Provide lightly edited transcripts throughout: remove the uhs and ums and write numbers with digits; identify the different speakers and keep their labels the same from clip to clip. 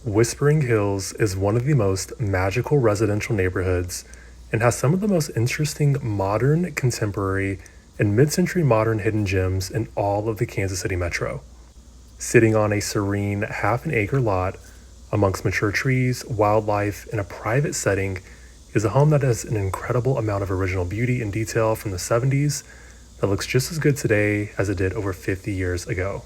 Speaker 1: Whispering Hills is one of the most magical residential neighborhoods and has some of the most interesting modern, contemporary, and mid-century modern hidden gems in all of the Kansas City metro. Sitting on a serene half an acre lot amongst mature trees, wildlife, and a private setting is a home that has an incredible amount of original beauty and detail from the 70s that looks just as good today as it did over 50 years ago.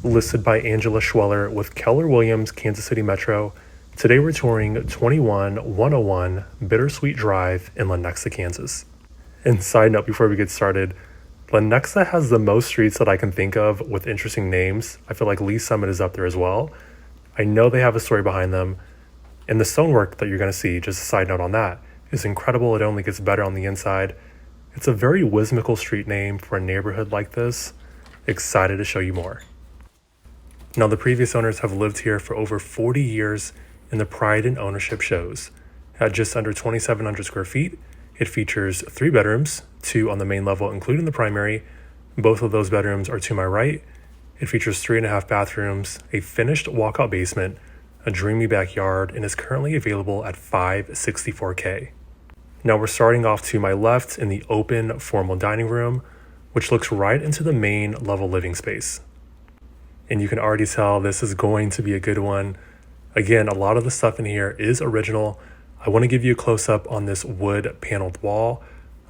Speaker 1: Listed by Angela Schweller with Keller Williams, Kansas City Metro, today we're touring 21101 Bittersweet Drive in Lenexa, Kansas. And side note before we get started, Lenexa has the most streets that I can think of with interesting names. I feel like Lee Summit is up there as well. I know they have a story behind them. And the stonework that you're going to see, just a side note on that, is incredible. It only gets better on the inside. It's a very whimsical street name for a neighborhood like this. Excited to show you more. Now, the previous owners have lived here for over 40 years, and the pride in ownership shows. At just under 2,700 square feet, it features 3 bedrooms, 2 on the main level, including the primary. Both of those bedrooms are to my right. It features 3.5 bathrooms, a finished walkout basement, a dreamy backyard, and is currently available at $564K. Now we're starting off to my left in the open formal dining room, which looks right into the main level living space. And you can already tell this is going to be a good one. Again, a lot of the stuff in here is original. I want to give you a close-up on this wood paneled wall.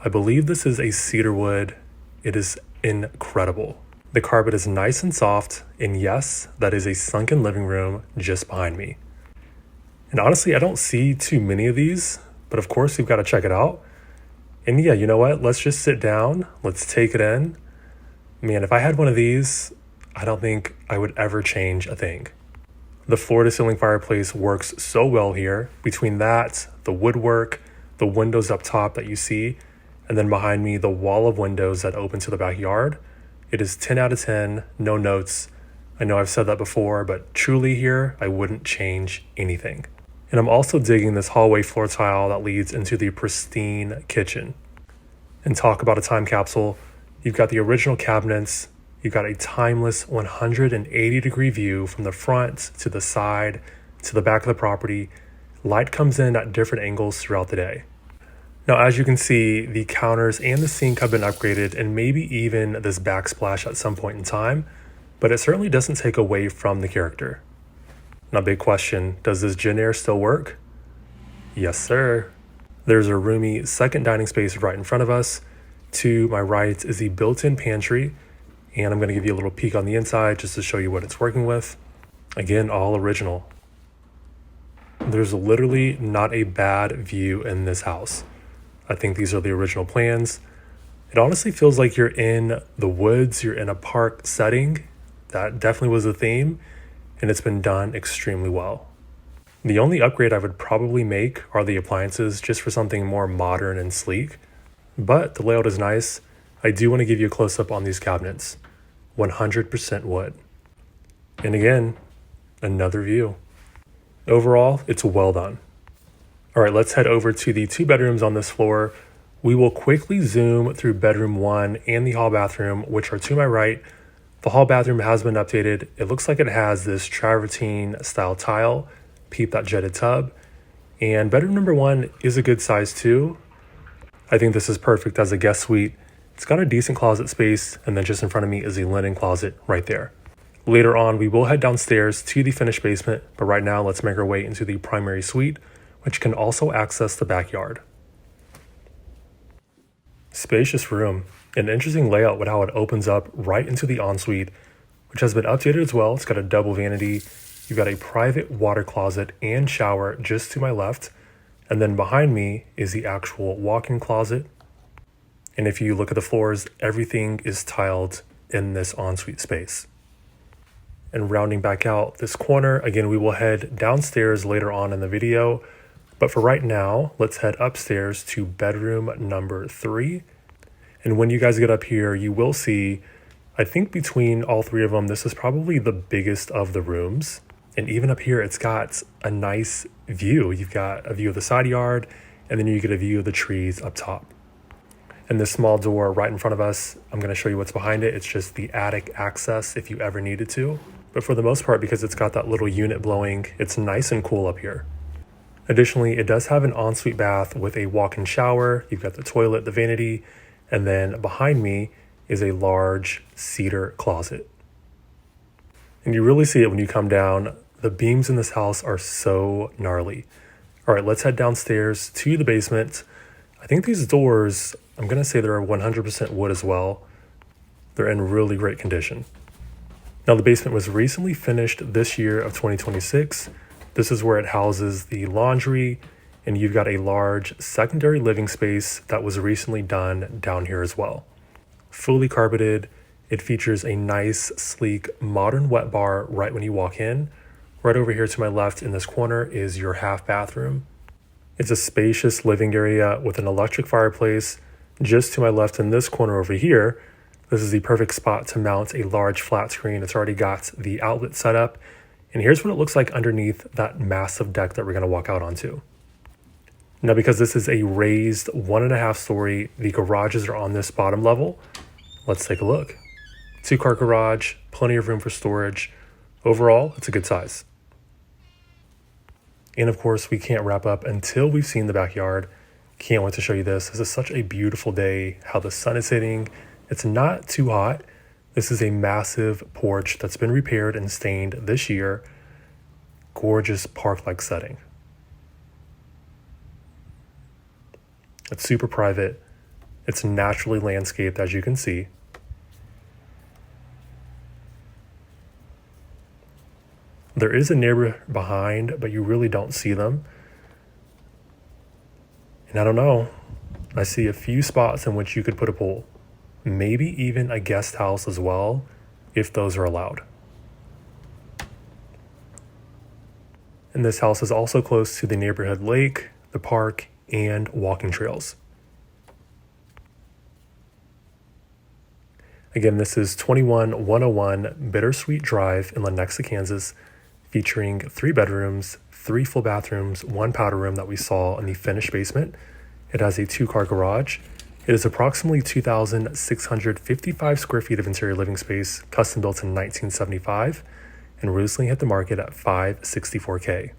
Speaker 1: I believe this is a cedar wood. It is incredible. The carpet is nice and soft, and yes, that is a sunken living room just behind me. And honestly, I don't see too many of these, but of course you've got to check it out. And yeah, you know what? Let's just sit down. Let's take it in. Man, if I had one of these, I don't think I would ever change a thing. The floor-to-ceiling fireplace works so well here. Between that, the woodwork, the windows up top that you see, and then behind me, the wall of windows that open to the backyard, it is 10 out of 10, no notes. I know I've said that before, but truly here, I wouldn't change anything. And I'm also digging this hallway floor tile that leads into the pristine kitchen. And talk about a time capsule, you've got the original cabinets. You've got a timeless 180-degree view from the front to the side to the back of the property. Light comes in at different angles throughout the day. Now, as you can see, the counters and the sink have been upgraded, and maybe even this backsplash at some point in time, but it certainly doesn't take away from the character. Now, big question, does this Jenn-Air still work? Yes, sir. There's a roomy second dining space right in front of us. To my right is the built-in pantry, and I'm going to give you a little peek on the inside just to show you what it's working with. Again, all original. There's literally not a bad view in this house. I think these are the original plans. It honestly feels like you're in the woods, you're in a park setting. That definitely was a theme, and it's been done extremely well. The only upgrade I would probably make are the appliances, just for something more modern and sleek. But the layout is nice. I do want to give you a close-up on these cabinets. 100% wood. And again, another view. Overall, it's well done. All right, let's head over to the 2 bedrooms on this floor. We will quickly zoom through bedroom 1 and the hall bathroom, which are to my right. The hall bathroom has been updated. It looks like it has this travertine style tile, peep that jetted tub. And bedroom number 1 is a good size too. I think this is perfect as a guest suite. It's got a decent closet space, and then just in front of me is a linen closet right there. Later on, we will head downstairs to the finished basement, but right now let's make our way into the primary suite, which can also access the backyard. Spacious room, an interesting layout with how it opens up right into the ensuite, which has been updated as well. It's got a double vanity. You've got a private water closet and shower just to my left, and then behind me is the actual walk-in closet. And if you look at the floors, everything is tiled in this ensuite space. And rounding back out this corner, again, we will head downstairs later on in the video. But for right now, let's head upstairs to bedroom number 3. And when you guys get up here, you will see, I think between all 3 of them, this is probably the biggest of the rooms. And even up here, it's got a nice view. You've got a view of the side yard, and then you get a view of the trees up top. And this small door right in front of us, I'm going to show you what's behind it. It's just the attic access if you ever needed to. but for the most part, because it's got that little unit blowing, it's nice and cool up here. Additionally, it does have an ensuite bath with a walk-in shower. You've got the toilet, the vanity, and then behind me is a large cedar closet. And you really see it when you come down. The beams in this house are so gnarly. All right, let's head downstairs to the basement. I think these doors, I'm gonna say they're 100% wood as well. They're in really great condition. Now the basement was recently finished this year of 2026. This is where it houses the laundry, and you've got a large secondary living space that was recently done down here as well. Fully carpeted, it features a nice, sleek, modern wet bar right when you walk in. Right over here to my left in this corner is your half bathroom. It's a spacious living area with an electric fireplace. Just to my left in this corner over here, this is the perfect spot to mount a large flat screen. It's already got the outlet set up. And here's what it looks like underneath that massive deck that we're gonna walk out onto. Now, because this is a raised 1.5 story, the garages are on this bottom level. Let's take a look. 2-car garage, plenty of room for storage. Overall, it's a good size. And of course, we can't wrap up until we've seen the backyard. Can't wait to show you this. This is such a beautiful day, how the sun is hitting. It's not too hot. This is a massive porch that's been repaired and stained this year. Gorgeous park-like setting. It's super private. It's naturally landscaped, as you can see. There is a neighbor behind, but you really don't see them. And I don't know, I see a few spots in which you could put a pool. Maybe even a guest house as well, if those are allowed. And this house is also close to the neighborhood lake, the park, and walking trails. Again, this is 21101 Bittersweet Drive in Lenexa, Kansas, featuring 3 bedrooms, 3 full bathrooms, 1 powder room that we saw in the finished basement. It has a 2-car garage. It is approximately 2,655 square feet of interior living space, custom built in 1975, and recently hit the market at $564K.